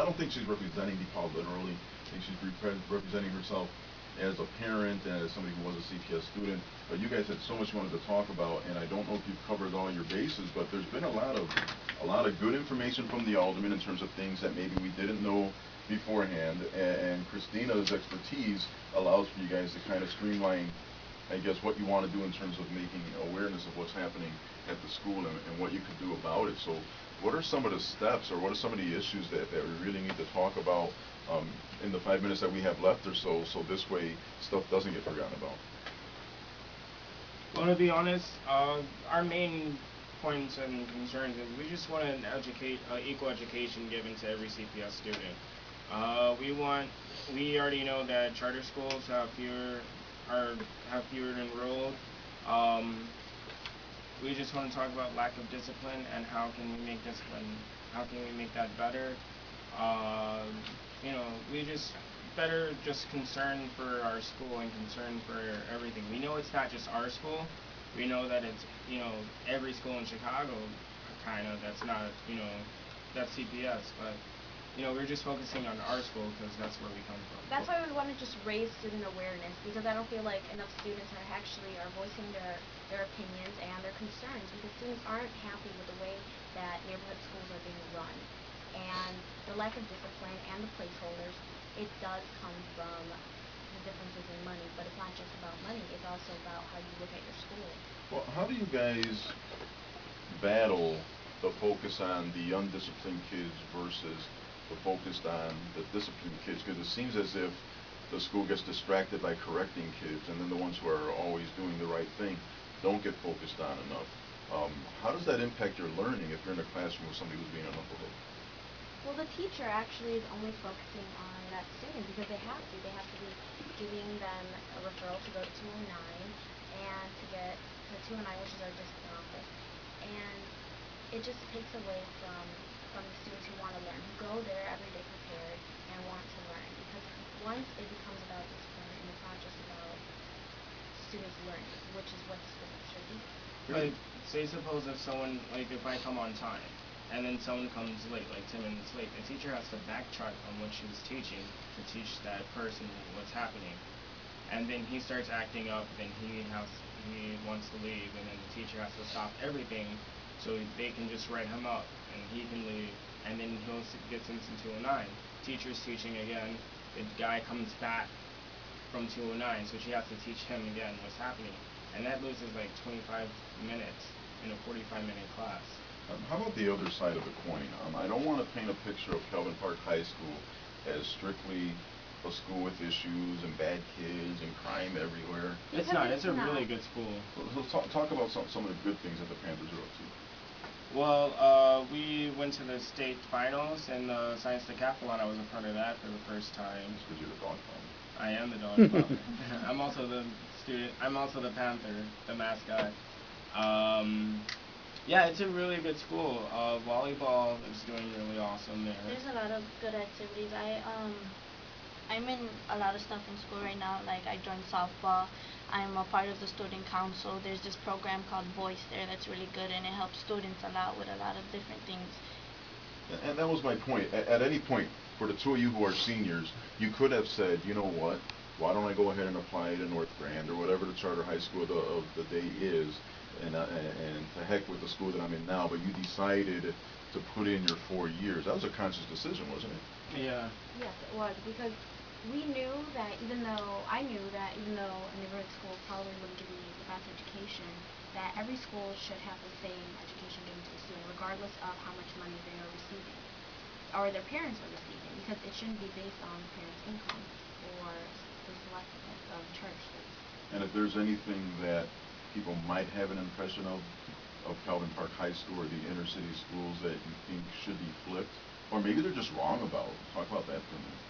don't think she's representing DePaul literally. I think she's representing herself as a parent and as somebody who was a CPS student. But you guys had so much you wanted to talk about, and I don't know if you've covered all your bases, but there's been a lot of good information from the alderman in terms of things that maybe we didn't know beforehand, and Christina's expertise allows for you guys to kind of streamline, I guess, what you want to do in terms of making awareness of what's happening at the school and what you could do about it. So what are some of the steps, or what are some of the issues that we really need to talk about in the 5 minutes that we have left or so, so this way stuff doesn't get forgotten about? Well, to be honest, our main points and concerns is we just want an equal education given to every CPS student. We already know that charter schools have fewer enrolled. Um, we just want to talk about lack of discipline and how can we make that better. Uh, we just better just concern for our school and concern for everything. We know it's not just our school. We know that it's every school in Chicago, kind of. That's not that's CPS, but we're just focusing on our school because that's where we come from. That's why we want to just raise student awareness, because I don't feel like enough students are voicing their opinions and their concerns, because students aren't happy with the way that neighborhood schools are being run. And the lack of discipline and the placeholders, it does come from the differences in money, but it's not just about money, it's also about how you look at your school. Well, how do you guys battle the focus on the undisciplined kids versus the focused on the disciplined kids? Because it seems as if the school gets distracted by correcting kids, and then the ones who are always doing the right thing don't get focused on enough. How does that impact your learning if you're in a classroom with somebody who's being a knucklehead? Well, the teacher actually is only focusing on that student because they have to. They have to be giving them a referral to go to 209 and to get to 209, which is our discipline office. And it just takes away from the students who want to learn, who go there every day prepared and want to learn. Because once it becomes about discipline and it's not just about students learning, which is what the school should be. Like, say suppose if I come on time and then someone comes late, like 10 minutes late, the teacher has to backtrack on what she was teaching to teach that person what's happening. And then he starts acting up, then he wants to leave, and then the teacher has to stop everything so they can just write him up and he can leave, and then gets into 209. Teacher's teaching again, the guy comes back from 209, so she has to teach him again what's happening. And that loses like 25 minutes in a 45-minute class. How about the other side of the coin? I don't want to paint a picture of Kelvyn Park High School as strictly a school with issues and bad kids and crime everywhere. It's not. It's a really good school. So talk about some of the good things that the Panthers are up to. Well, we went to the state finals in the science decathlon. I was a part of that for the first time. That's because you're the dog father. I am the dog father. I'm also the student. I'm also the Panther, the mascot. Yeah, it's a really good school. Volleyball is doing really awesome there. There's a lot of good activities. I'm in a lot of stuff in school right now. Like, I joined softball. I'm a part of the student council. There's this program called Voice there that's really good, and it helps students a lot with a lot of different things. And that was my point. At any point, for the two of you who are seniors, you could have said, you know what, why don't I go ahead and apply to North Grand or whatever the charter high school of the day is, and to heck with the school that I'm in now, but you decided to put in your 4 years. That was a conscious decision, wasn't it? Yeah. Yes, it was, because I knew that even though a neighborhood school probably wouldn't give me the best education, that every school should have the same education given to the student, regardless of how much money they are receiving, or their parents are receiving, because it shouldn't be based on the parents' income or the selection of charter schools. And if there's anything that people might have an impression of Kelvyn Park High School or the inner city schools that you think should be flipped, or maybe they're just wrong about, talk about that for a minute.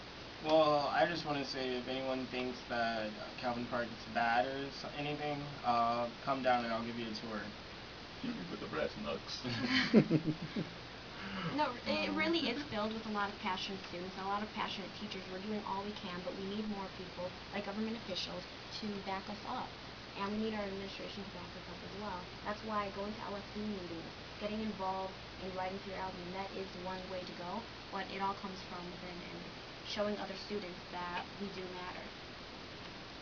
Well, I just want to say, if anyone thinks that Kelvyn Park is bad or anything, come down and I'll give you a tour. With the brass knucks. No, it really is filled with a lot of passionate students and a lot of passionate teachers. We're doing all we can, but we need more people, like government officials, to back us up. And we need our administration to back us up as well. That's why going to LFD meetings, getting involved and writing to your alum, that is one way to go, but it all comes from within and showing other students that we do matter.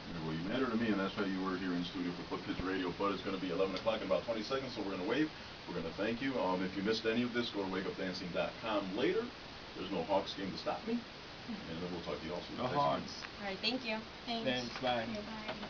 Yeah, well, you matter to me, and that's why you were here in studio for Club Kids Radio. But it's going to be 11 o'clock in about 20 seconds, so we're going to wave. We're going to thank you. If you missed any of this, go to wakeupdancing.com later. There's no Hawks game to stop me. And then we'll talk to you all soon. No Thanks again. Hogs. All right, thank you. Thanks. Thanks, bye. Okay, bye.